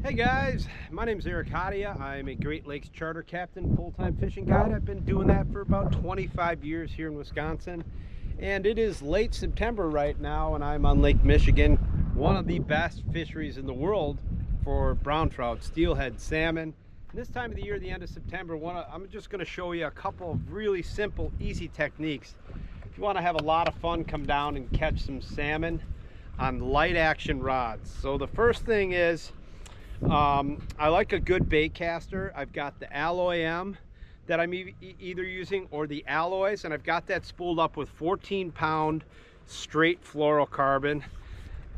Hey guys, my name is Eric Hadia. I'm a Great Lakes charter captain, full-time fishing guide. I've been doing that for about 25 years here in Wisconsin. And it is late September right now, and I'm on Lake Michigan, one of the best fisheries in the world for brown trout, steelhead, salmon. And this time of the year, the end of September, I'm just going to show you a couple of really simple, easy techniques. If you want to have a lot of fun, come down and catch some salmon on light action rods. So the first thing is, I like a good bait caster. I've got the Alloy M that I'm either using, or the alloys, and I've got that spooled up with 14-pound straight fluorocarbon.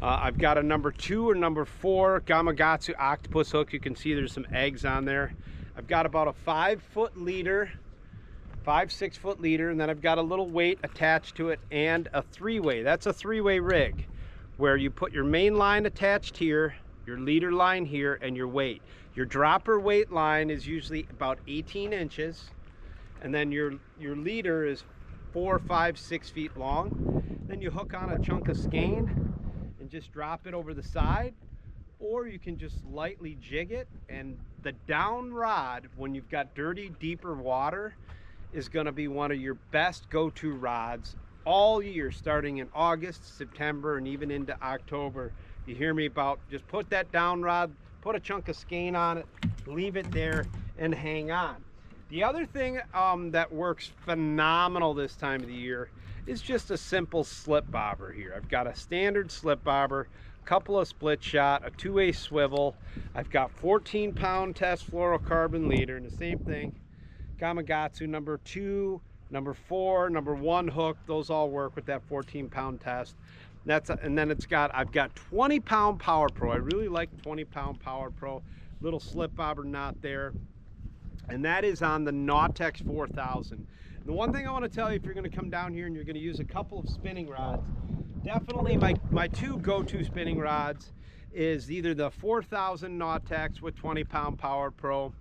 I've got a number 2 or number 4 Gamakatsu octopus hook. You can see there's some eggs on there. I've got about a 5-foot leader, 6-foot leader, and then I've got a little weight attached to it and a 3-way. That's a 3-way rig where you put your main line attached here, your leader line here, and your weight. Your dropper weight line is usually about 18 inches, and then your leader is 4, 5, 6 feet long. Then you hook on a chunk of skein and just drop it over the side, or you can just lightly jig it. And the down rod, when you've got dirty, deeper water, is going to be one of your best go-to rods all year, starting in August, September, and even into October. You hear me about, just put that down rod, put a chunk of skein on it, leave it there, and hang on. The other thing that works phenomenal this time of the year is just a simple slip bobber here. I've got a standard slip bobber, a couple of split shot, a 2-way swivel. I've got 14-pound test fluorocarbon leader, and the same thing, Gamakatsu number 2, number 4, number 1 hook. Those all work with that 14-pound test. And then I've got 20-pound Power Pro. I really like 20-pound Power Pro. Little slip bobber knot there. And that is on the Nautex 4000. The one thing I want to tell you, if you're going to come down here and you're going to use a couple of spinning rods, definitely my 2 go-to spinning rods is either the 4000 Nautex with 20-pound Power Pro,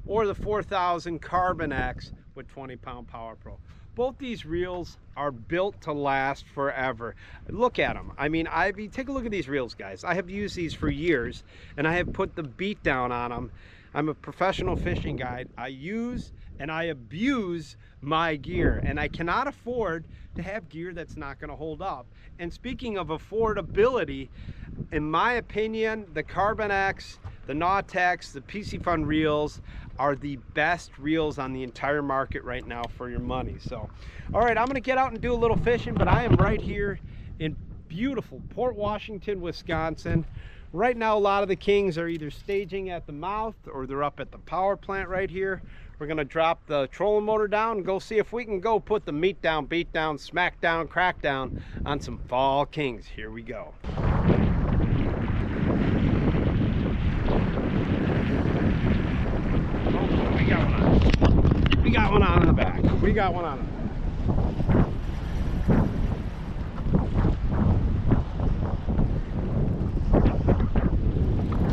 or the 4000 Carbon X with 20-pound Power Pro. Both these reels are built to last forever. Look at them. I mean, take a look at these reels, guys. I have used these for years, and I have put the beat down on them. I'm a professional fishing guide. I use and I abuse my gear, and I cannot afford to have gear that's not going to hold up. And speaking of affordability, in my opinion, the Carbon X, the Nautex, the Piscifun reels are the best reels on the entire market right now for your money. So, all right, I'm going to get out and do a little fishing, but I am right here in beautiful Port Washington, Wisconsin. Right now, a lot of the kings are either staging at the mouth or they're up at the power plant right here. We're going to drop the trolling motor down and go see if we can go put the meat down, beat down, smack down, crack down on some fall kings. Here we go. We got one on in the back. We got one on it.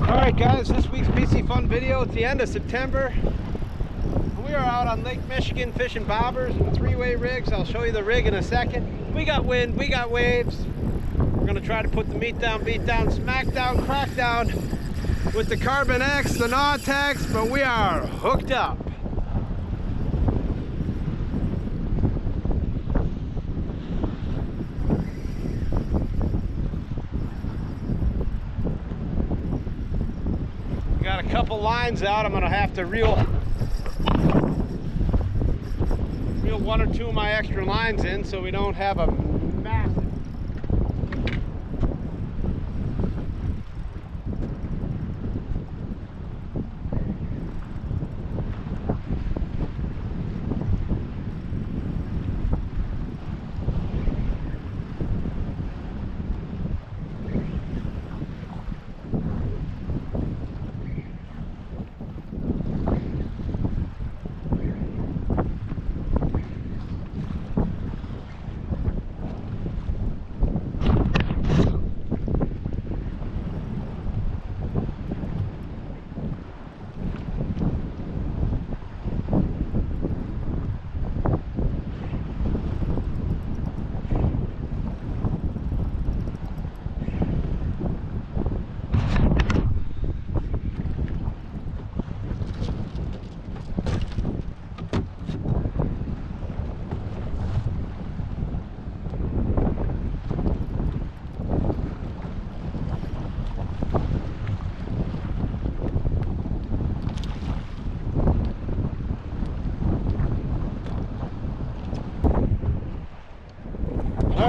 All right, guys, this week's Piscifun video. It's the end of September. We are out on Lake Michigan fishing bobbers and 3-way rigs. I'll show you the rig in a second. We got wind, we got waves. We're gonna try to put the meat down, beat down, smack down, crack down with the Carbon X, the Nautex, but we are hooked up. Got a couple lines out. I'm gonna have to reel 1 or 2 of my extra lines in so we don't have a massive.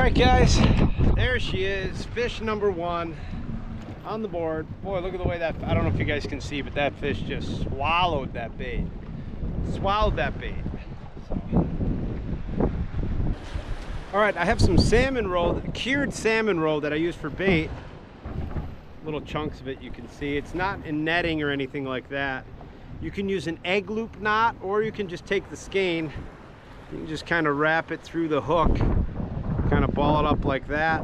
Alright guys, there she is, fish number one on the board. Boy, look at the way that, I don't know if you guys can see, but that fish just swallowed that bait. Swallowed that bait. So. Alright, I have some salmon roe, cured salmon roe that I use for bait. Little chunks of it you can see. It's not in netting or anything like that. You can use an egg loop knot, or you can just take the skein. You can just kind of wrap it through the hook, kind of ball it up like that.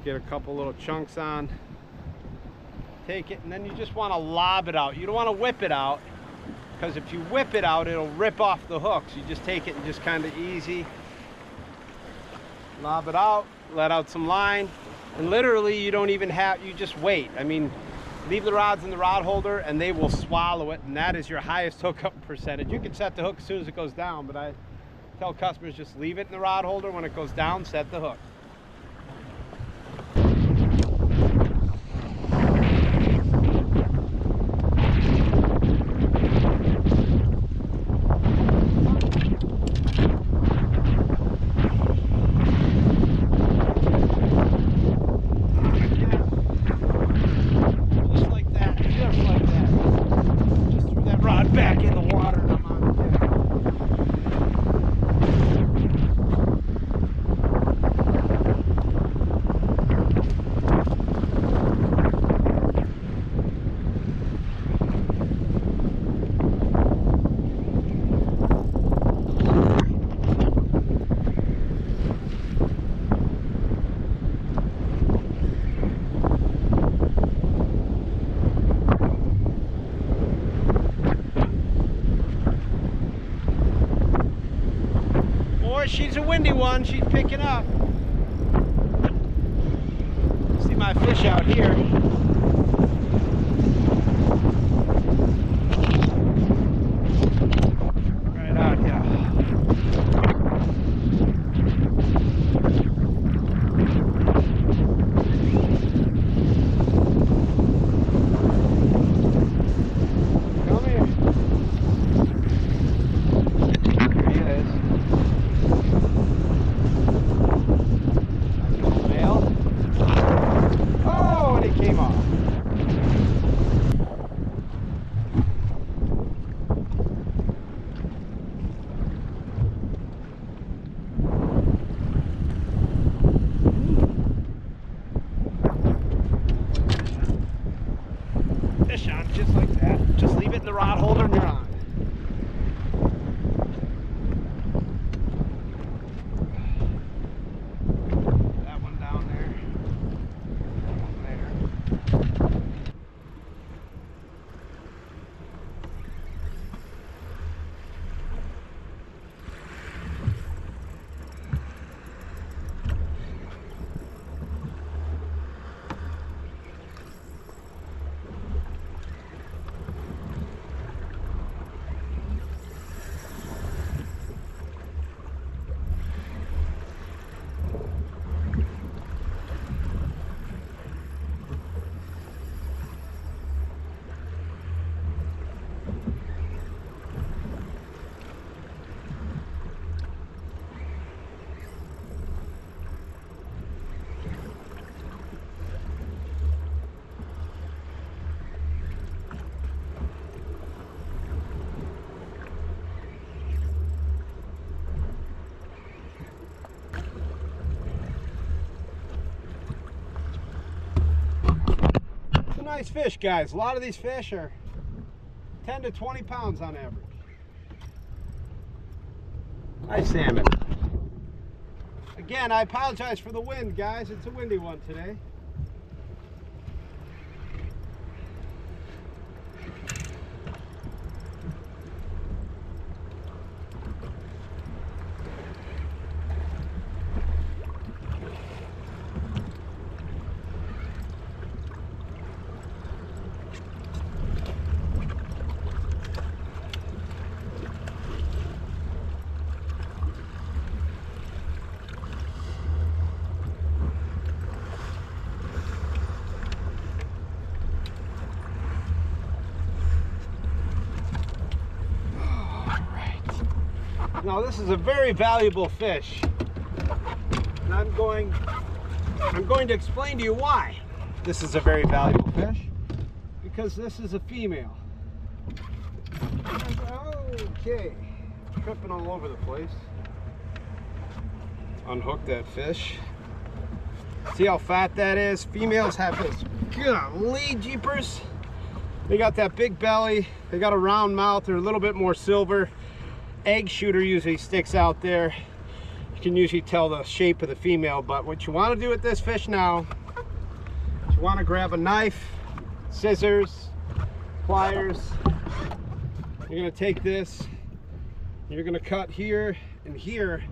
Get a couple little chunks on. Take it, and then you just want to lob it out. You don't want to whip it out, because if you whip it out, it'll rip off the hook. So you just take it and just kind of easy lob it out, let out some line, and literally you don't even have, you just wait. I mean, leave the rods in the rod holder and they will swallow it, and that is your highest hookup percentage. You can set the hook as soon as it goes down, but I tell customers just leave it in the rod holder. When it goes down, set the hook. Back in the water and I'm on the deck. She's a windy one, she's picking up. See my fish out here. Right out here. Come here. There he is. Came off. Fish on just like that. Just leave it in the rod holder and you're on. That one down there. Nice fish, guys. A lot of these fish are 10 to 20 pounds on average. Nice salmon. Again, I apologize for the wind, guys. It's a windy one today. Now this is a very valuable fish. I'm going to explain to you why this is a very valuable fish. Because this is a female. Okay, tripping all over the place. Unhook that fish. See how fat that is? Females have this. Golly jeepers. They got that big belly. They got a round mouth. They're a little bit more silver. Egg shooter usually sticks out there. You can usually tell the shape of the female, but what you want to do with this fish now is you want to grab a knife, scissors, pliers. You're going to take this, you're going to cut here and here.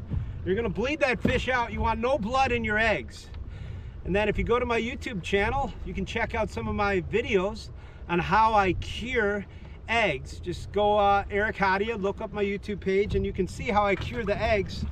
You're going to bleed that fish out. You want no blood in your eggs. And then if you go to my YouTube channel, you can check out some of my videos on how I cure eggs. Just go Eric Hadia, look up my YouTube page, and you can see how I cure the eggs.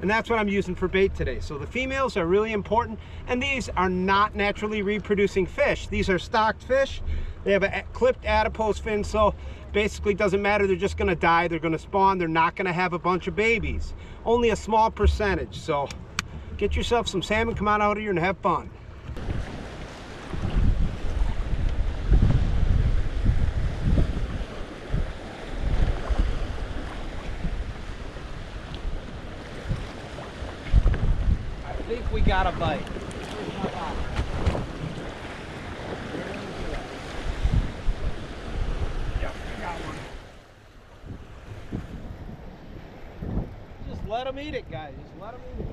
And that's what I'm using for bait today. So the females are really important, and these are not naturally reproducing fish. These are stocked fish. They have a clipped adipose fin, so basically doesn't matter. They're just gonna die. They're gonna spawn. They're not gonna have a bunch of babies. Only a small percentage. So get yourself some salmon, come on out here and have fun. I think we got a bite. Yep, we got one. Just let them eat it, guys. Just let them eat it.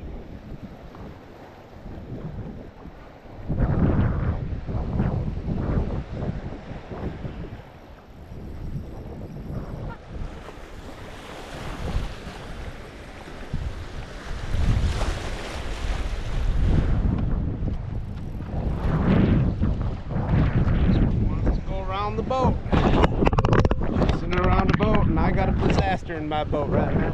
The boat, sitting around the boat, and I got a disaster in my boat right now.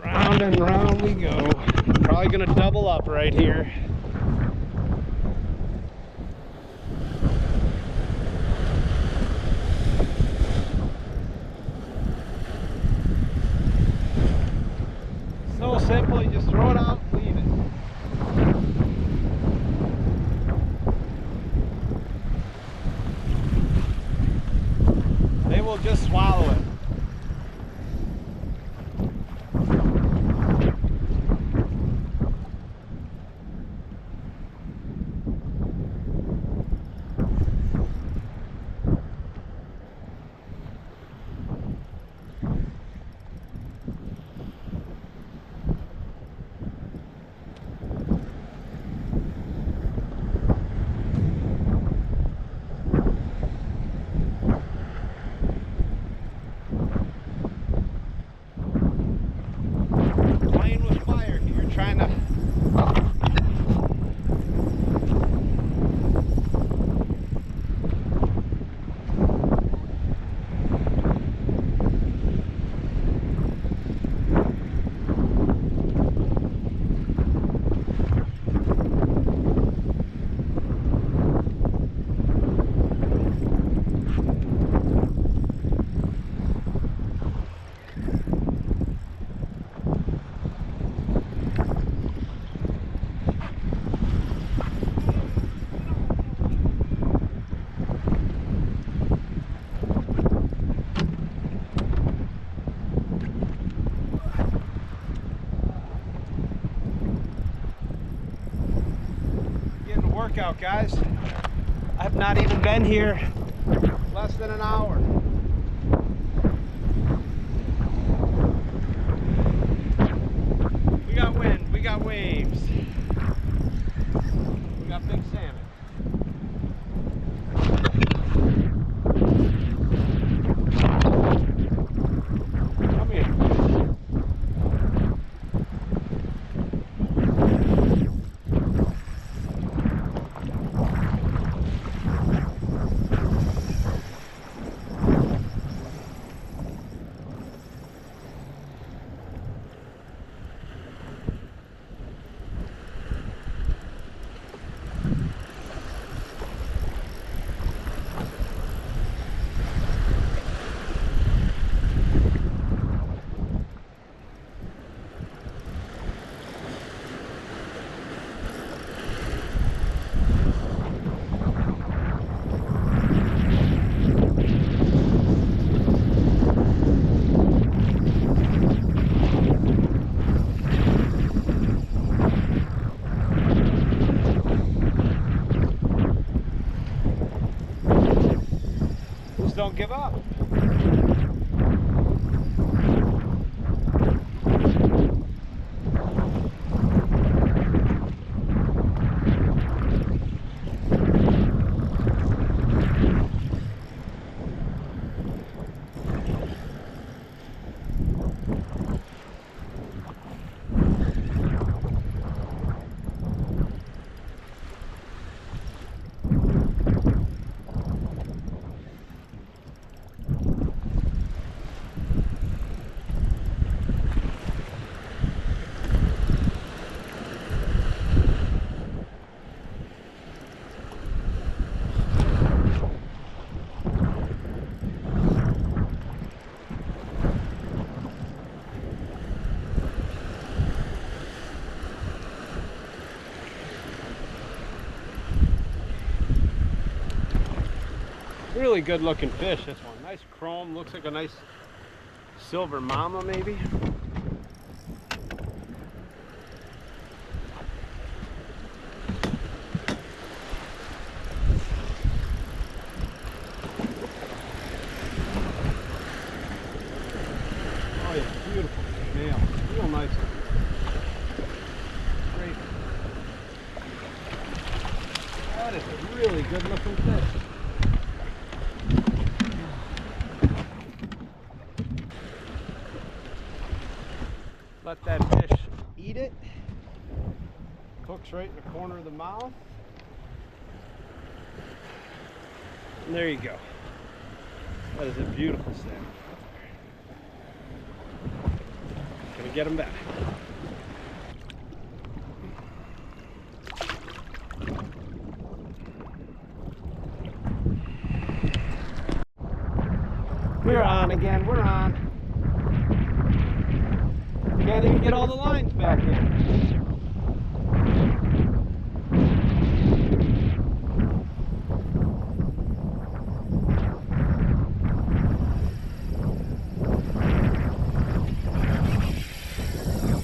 Round and round we go. Probably gonna double up right here. So simple, you just throw it out, leave it. They will just swallow it. Workout, guys. I have not even been here less than an hour. We got wind, we got waves, we got big salmon. Come here. don't give up. Really good looking fish, this one. Nice chrome, looks like a nice silver mama maybe. Oh yeah, beautiful male, real nice. Great. That is a really good looking fish. Let that fish eat it. Hook's right in the corner of the mouth. And there you go. That is a beautiful salmon. Gonna get him back. We're on again, we're on. Can't even get all the lines back in.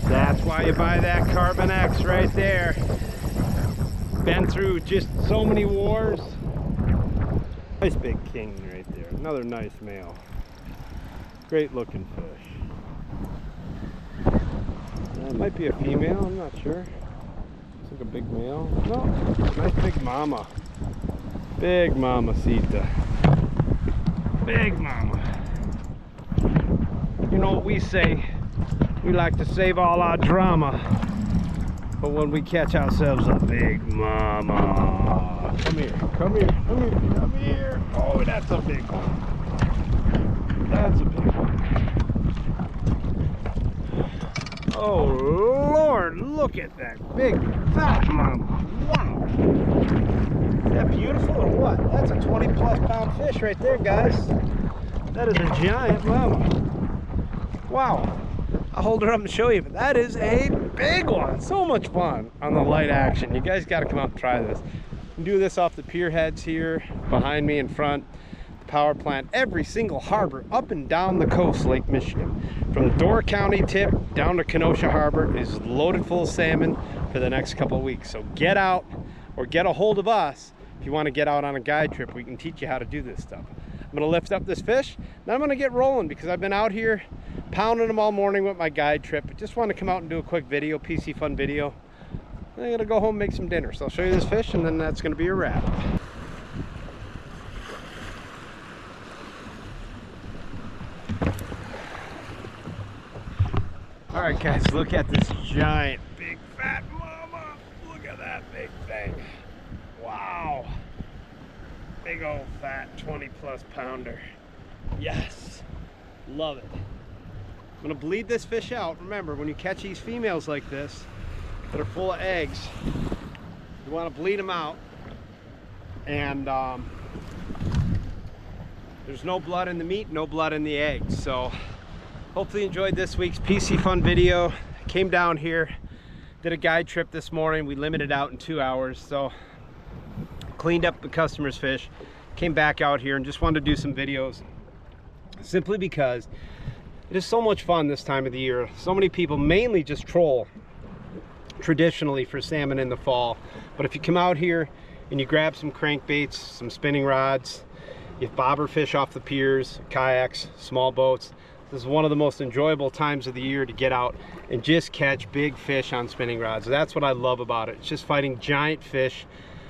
That's why you buy that Carbon X right there. Been through just so many wars. Nice big king right there. Another nice male. Great looking fish. That might be a female, I'm not sure. Looks like a big male. No, nice big mama. Big mamacita. Big mama. You know what we say? We like to save all our drama. But when we catch ourselves a big mama. Come here, come here, come here, come here. Oh, that's a big one. That's a big one. Oh Lord, look at that big fat mama. Wow. Is that beautiful or what? That's a 20+ pound fish right there, guys. That is a giant mama. Wow. I'll hold her up and show you, but that is a big one. So much fun on the light action. You guys got to come out and try this. You can do this off the pier heads here behind me in front. Power plant, every single harbor up and down the coast, Lake Michigan, from Door County tip down to Kenosha Harbor is loaded full of salmon for the next couple of weeks. So get out or get a hold of us if you want to get out on a guide trip. We can teach you how to do this stuff. I'm going to lift up this fish, then I'm going to get rolling because I've been out here pounding them all morning with my guide trip. I just want to come out and do a quick video, Piscifun video. I'm going to go home and make some dinner. So I'll show you this fish and then that's going to be a wrap. All right, guys, look at this giant, big, fat mama. Look at that big thing. Wow. Big old fat 20+ pounder. Yes, love it. I'm gonna bleed this fish out. Remember, when you catch these females like this that are full of eggs, you wanna bleed them out. And there's no blood in the meat, no blood in the eggs. So hopefully you enjoyed this week's Piscifun video. Came down here, did a guide trip this morning. We limited out in 2 hours. So cleaned up the customer's fish, came back out here and just wanted to do some videos simply because it is so much fun this time of the year. So many people mainly just troll traditionally for salmon in the fall. But if you come out here and you grab some crankbaits, some spinning rods, You bobber fish off the piers, kayaks, small boats. This is one of the most enjoyable times of the year to get out and just catch big fish on spinning rods. That's what I love about it. It's just fighting giant fish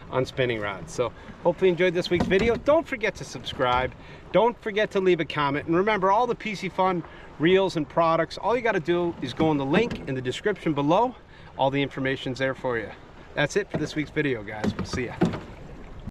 on spinning rods. So hopefully you enjoyed this week's video. Don't forget to subscribe. Don't forget to leave a comment. And remember, all the Piscifun reels and products, all you got to do is go on the link in the description below. All the information's there for you. That's it for this week's video, guys. We'll see ya.